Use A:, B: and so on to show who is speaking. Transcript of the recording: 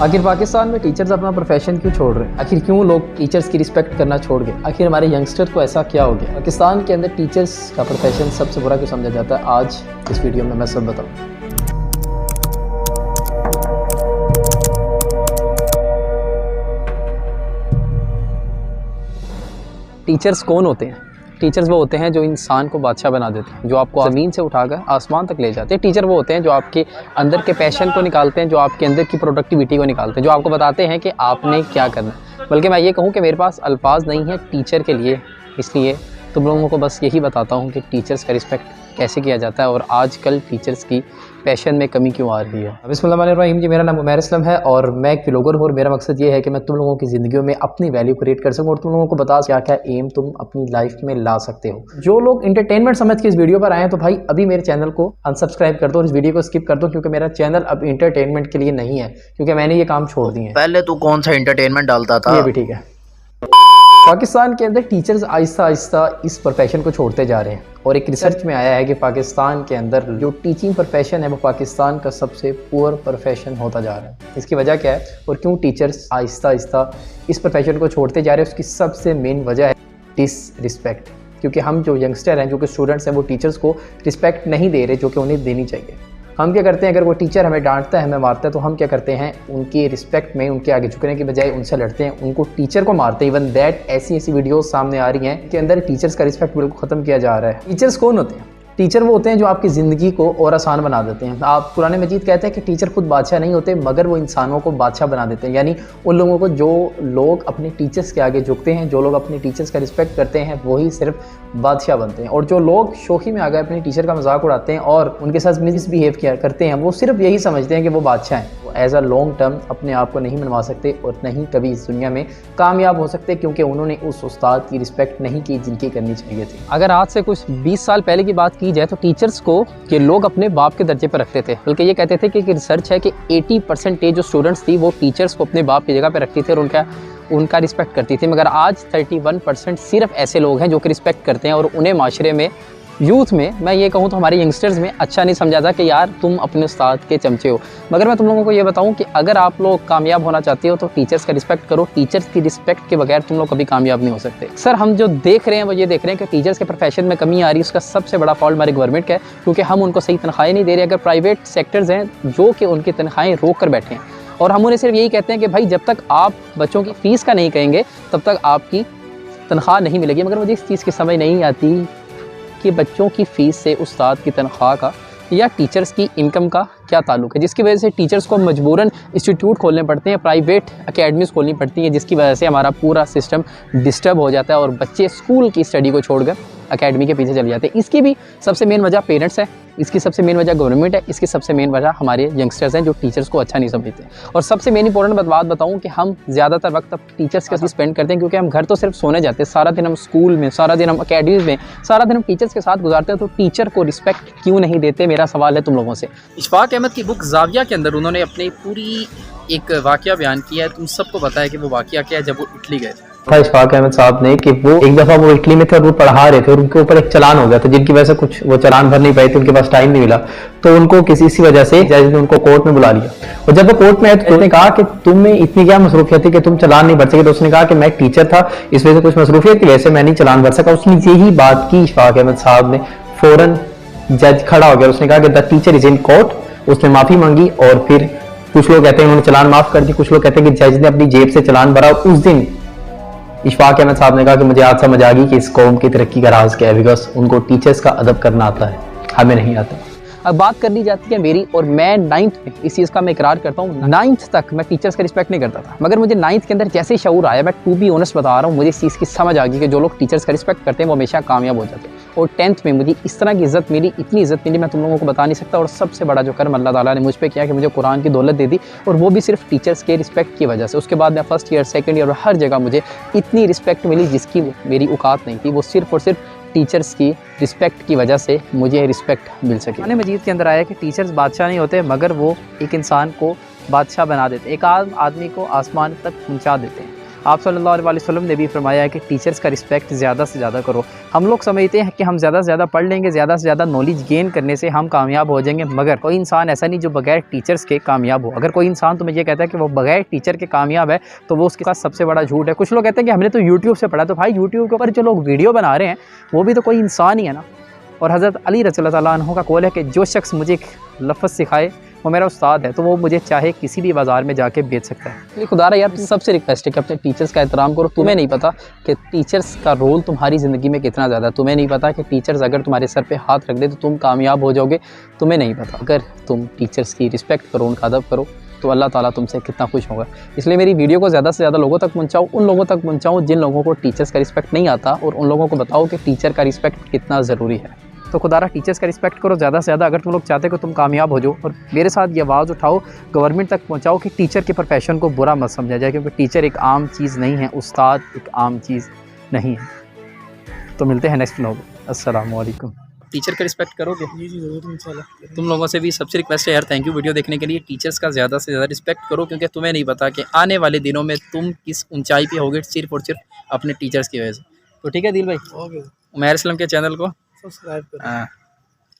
A: आखिर पाकिस्तान में टीचर्स अपना प्रोफेशन क्यों छोड़ रहे हैं? आखिर क्यों लोग टीचर्स की रिस्पेक्ट करना छोड़ गए? आखिर हमारे यंगस्टर को ऐसा क्या हो गया? पाकिस्तान के अंदर टीचर्स का प्रोफेशन सबसे बुरा क्यों समझा जाता है? आज इस वीडियो में मैं सब बताऊँ। टीचर्स कौन होते हैं? टीचर्स वो होते हैं जो इंसान को बादशाह बना देते हैं, जो आपको ज़मीन से उठाकर आसमान तक ले जाते हैं। टीचर वो होते हैं जो आपके अंदर के पैशन को निकालते हैं, जो आपके अंदर की प्रोडक्टिविटी को निकालते हैं, जो आपको बताते हैं कि आपने क्या करना है। बल्कि मैं ये कहूँ कि मेरे पास अल्फाज नहीं है टीचर के लिए, इसलिए तुम लोगों को बस यही बताता हूँ कि टीचर्स का रिस्पेक्ट कैसे किया जाता है और आजकल टीचर्स की पैशन में कमी क्यों आ रही है। बिस्मिल्लाहिर्रहमानिर्रहीम जी, मेरा नाम उमैर असलम है और मैं एक व्लॉगर हूँ और मेरा मकसद ये है कि मैं तुम लोगों की ज़िंदगियों में अपनी वैल्यू क्रिएट कर सकूँ और तुम लोगों को बता क्या क्या एम तुम अपनी लाइफ में ला सकते हो। जो लोग इंटरटेनमेंट समझ के इस वीडियो पर आए हैं तो भाई अभी मेरे चैनल को अनसब्सक्राइब कर दो और इस वीडियो को स्किप कर दो, क्योंकि मेरा चैनल अब इंटरटेनमेंट के लिए नहीं है, क्योंकि मैंने ये काम छोड़ दिए।
B: पहले तू कौन सा इंटरटेनमेंट डालता था?
A: ये भी ठीक है। पाकिस्तान के अंदर टीचर्स आहिस्ता आहिस्ता इस प्रोफेशन को छोड़ते जा रहे हैं और एक रिसर्च में आया है कि पाकिस्तान के अंदर जो टीचिंग प्रोफेशन है वो पाकिस्तान का सबसे पुअर प्रोफेशन होता जा रहा है। इसकी वजह क्या है और क्यों टीचर्स आहिस्ता आहिस्ता इस प्रोफेशन को छोड़ते जा रहे हैं? उसकी सबसे मेन वजह है डिसरिस्पेक्ट। क्योंकि हम जो यंगस्टर हैं, जो कि स्टूडेंट्स हैं, वो टीचर्स को रिस्पेक्ट नहीं दे रहे जो कि उन्हें देनी चाहिए। हम क्या करते हैं, अगर कोई टीचर हमें डांटता है, हमें मारता है, तो हम क्या करते हैं, उनकी रिस्पेक्ट में उनके आगे झुकने की बजाय उनसे लड़ते हैं, उनको टीचर को मारते हैं। इवन दैट ऐसी वीडियोस सामने आ रही हैं कि अंदर टीचर्स का रिस्पेक्ट बिल्कुल ख़त्म किया जा रहा है। टीचर्स कौन होते हैं? टीचर वो होते हैं जो आपकी ज़िंदगी को और आसान बना देते हैं। आप कुरान मजीद कहते हैं कि टीचर खुद बादशाह नहीं होते, मगर वो इंसानों को बादशाह बना देते हैं। यानी उन लोगों को, जो लोग अपने टीचर्स के आगे झुकते हैं, जो लोग अपने टीचर्स का रिस्पेक्ट करते हैं, वही सिर्फ बादशाह बनते हैं। और जो लोग शोखी में आ गए अपने टीचर का मजाक उड़ाते हैं और उनके साथ मिसबिहेव किया करते हैं, वो सिर्फ यही समझते हैं कि वो बादशाह हैं। वो एज अ लॉन्ग टर्म अपने आप को नहीं मनवा सकते और नहीं कभी इस दुनिया में कामयाब हो सकते, क्योंकि उन्होंने उस उस्ताद की रिस्पेक्ट नहीं की जिनकी करनी चाहिए थी। अगर आज से कुछ 20 साल पहले की बात की जाए तो टीचर्स को ये लोग अपने बाप के दर्जे पर रखते थे। बल्कि ये कहते थे कि रिसर्च है कि 80% जो स्टूडेंट्स थी वो टीचर्स को अपने बाप की जगह पर रखती थे और उनका रिस्पेक्ट करती थी। मगर आज 31% सिर्फ ऐसे लोग हैं जो कि रिस्पेक्ट करते हैं और उन्हें माशरे में, यूथ में, मैं ये कहूँ तो हमारे यंगस्टर्स में अच्छा नहीं समझा था कि यार तुम अपने उस्ताद के चमचे हो। मगर मैं तुम लोगों को ये बताऊं कि अगर आप लोग कामयाब होना चाहते हो तो टीचर्स का रिस्पेक्ट करो। टीचर्स की रिस्पेक्ट के बगैर तुम लोग कभी कामयाब नहीं हो सकते। सर, हम जो देख रहे हैं वो ये देख रहे हैं कि टीचर्स के प्रोफेशन में कमी आ रही है। उसका सबसे बड़ा फॉल्ट हमारी गवर्नमेंट का है, क्योंकि हम उनको सही तनख्वाहें नहीं दे रहे। अगर प्राइवेट सेक्टर्स हैं जो कि उनकी तनख्वाहें रोक कर बैठे हैं और हम उन्हें सिर्फ यही कहते हैं कि भाई जब तक आप बच्चों की फ़ीस का नहीं कहेंगे तब तक आपकी तनख्वाह नहीं मिलेगी। मगर मुझे इस चीज़ की समझ नहीं आती कि बच्चों की फ़ीस से उस्ताद की तनख्वाह का या टीचर्स की इनकम का क्या ताल्लुक है, जिसकी वजह से टीचर्स को मजबूरन इंस्टीट्यूट खोलने पड़ते हैं, प्राइवेट अकेडमीज़ खोलनी पड़ती हैं, जिसकी वजह से हमारा पूरा सिस्टम डिस्टर्ब हो जाता है और बच्चे स्कूल की स्टडी को छोड़कर अकेडमी के पीछे चले जाते हैं। इसकी भी सबसे मेन वजह पेरेंट्स है, इसकी सबसे मेन वजह गवर्नमेंट है, इसकी सबसे मेन वजह हमारे यंगस्टर्स हैं जो टीचर्स को अच्छा नहीं समझते। और सबसे मेन इंपॉर्टेंट बात बताऊं कि हम ज़्यादातर वक्त अब टीचर्स के साथ स्पेंड करते हैं, क्योंकि हम घर तो सिर्फ सोने जाते हैं, सारा दिन हम स्कूल में, सारा दिन हम अकेडमीज़ में, सारा दिन हम टीचर्स के साथ गुजारते हैं। तो टीचर को रिस्पेक्ट क्यों नहीं देते, मेरा सवाल है तुम लोगों से।
C: इशफाक अहमद की बुक ज़ाविया के अंदर उन्होंने अपनी पूरी एक वाक़या बयान किया है। तुम सबको पता है कि वो वाक़या क्या है। जब वो इटली गए थे
A: था इशफाक अहमद साहब ने कि वो एक दफ़ा वो इटली में थे और वो पढ़ा रहे थे और उनके ऊपर एक चलान हो गया था, जिनकी वजह से कुछ वो चलान भर नहीं पाए थे, उनके पास टाइम नहीं मिला। तो उनको किसी वजह से जज ने उनको कोर्ट में बुला लिया और जब वो कोर्ट में आए तो उसने कहा कि तुम्हें इतनी क्या मसरूफियत थी कि तुम चलान नहीं भर सके? तो उसने कहा कि मैं एक टीचर था, इस वजह से कुछ मसरूफियत की वजह से मैं नहीं चलान भर सका। उसने यही बात की इशफाक अहमद साहब ने, फौरन जज खड़ा हो गया, उसने कहा कि the teacher is in court. उसने माफी मांगी और फिर कुछ लोग कहते हैं उन्होंने चलान माफ कर दी, कुछ लोग कहते हैं कि जज ने अपनी जेब से चलान भरा। उस दिन इशफाक अहमद साहब ने कहा कि मुझे आज समझ आ गई कि इस कौम की तरक्की का राज क्या है, बिकॉज उनको टीचर्स का अदब करना आता है, हमें नहीं आता।
C: अब बात कर ली जाती है मेरी, और मैं 9th में इस चीज़ का मैं इकरार करता हूँ। 9th तक मैं टीचर्स का रिस्पेक्ट नहीं करता था, मगर मुझे 9th के अंदर जैसे ही शऊर आया, मैं टू बी ऑनेस्ट बता रहा हूँ, मुझे इस चीज़ की समझ आ गई कि जो लोग टीचर्स का रिस्पेक्ट करते हैं वो हमेशा कामयाब हो जाते हैं। और 10th में मुझे इस तरह की इज़्ज़त मिली, इतनी इज़्ज़त मिली मैं तुम लोगों को बता नहीं सकता। और सबसे बड़ा जो कर्म अल्लाह ताला ने मुझ पर किया कि मुझे कुरान की दौलत दे दी, और वो भी सिर्फ टीचर्स के रिस्पेक्ट की वजह से। उसके बाद मैं फर्स्ट ईयर, सेकंड ईयर और हर जगह मुझे इतनी रिस्पेक्ट मिली जिसकी मेरी औकात नहीं थी। वो सिर्फ और सिर्फ टीचर्स की रिस्पेक्ट की वजह से मुझे रिस्पेक्ट मिल सकी। कुरान मजीद के अंदर आया कि टीचर्स बादशाह नहीं होते, मगर वो एक इंसान को बादशाह बना देते हैं, एक आदमी को आसमान तक पहुंचा देते हैं। आप सल्लल्लाहु अलैहि वसल्लम ने भी फरमाया है कि टीचर्स का रिस्पेक्ट ज़्यादा से ज़्यादा करो। हम लोग समझते हैं कि हम ज़्यादा से ज़्यादा पढ़ लेंगे, ज़्यादा से ज़्यादा नॉलेज गेन करने से हम कामयाब हो जाएंगे, मगर कोई इंसान ऐसा नहीं जो बगैर टीचर्स के कामयाब हो। अगर कोई इंसान तुम्हें ये कहता है कि वो बगैर टीचर के कामयाब है तो वो उसके साथ सबसे बड़ा झूठ है। कुछ लोग कहते हैं कि हमने तो यूट्यूब से पढ़ा, तो भाई यूट्यूब के ऊपर जो लोग वीडियो बना रहे हैं वो भी तो कोई इंसान ही है ना। और हज़रत अली रज़ियल्लाहु ताला अन्हु का कौल है कि जो शख्स मुझे एक लफ्ज़ सिखाए वो मेरा उस्ताद है, तो वो मुझे चाहे किसी भी बाज़ार में जाके बेच सकता है। इसलिए खुदारा यार सबसे रिक्वेस्ट है कि अपने टीचर्स का एहतराम करो। तुम्हें नहीं पता कि टीचर्स का रोल तुम्हारी ज़िंदगी में कितना ज़्यादा है। तुम्हें नहीं पता कि टीचर्स अगर तुम्हारे सर पे हाथ रख दे तो तुम कामयाब हो जाओगे। तुम्हें नहीं पता अगर तुम टीचर्स की रिस्पेक्ट करो, उनका अदब करो, तो अल्लाह ताला तुमसे कितना खुश होगा। इसलिए मेरी वीडियो को ज़्यादा से ज़्यादा लोगों तक पहुँचाओ, उन लोगों तक पहुँचाओ जिन लोगों को टीचर्स का रिस्पेक्ट नहीं आता, और उन लोगों को बताओ कि टीचर का रिस्पेक्ट कितना ज़रूरी है। तो खुदारा टीचर्स का रिस्पेक्ट करो ज़्यादा से ज़्यादा, अगर तुम लोग चाहते हो कि तुम कामयाब हो जाओ। और मेरे साथ ये आवाज़ उठाओ, गवर्नमेंट तक पहुँचाओ कि टीचर के प्रोफेशन को बुरा मत समझा जाए, क्योंकि टीचर एक आम चीज़ नहीं है, उस्ताद एक आम चीज़ नहीं है। तो मिलते हैं नेक्स्ट व्लॉग। अस्सलाम वालेकुम। टीचर का रिस्पेक्ट करोगे?
D: जी ज़रूर इंशाल्लाह।
C: तुम लोगों से भी सबसे रिक्वेस्ट है यार, थैंक यू वीडियो देखने के लिए। टीचर्स का ज़्यादा से ज़्यादा रिस्पेक्ट करो, क्योंकि तुम्हें नहीं पता कि आने वाले दिनों में तुम किस ऊंचाई पे होगे सिर्फ और सिर्फ अपने टीचर्स की वजह से। तो ठीक है दिल भाई,
D: ओके,
C: उमैर इस्लाम के चैनल को
D: सब्सक्राइब करो।
C: हाँ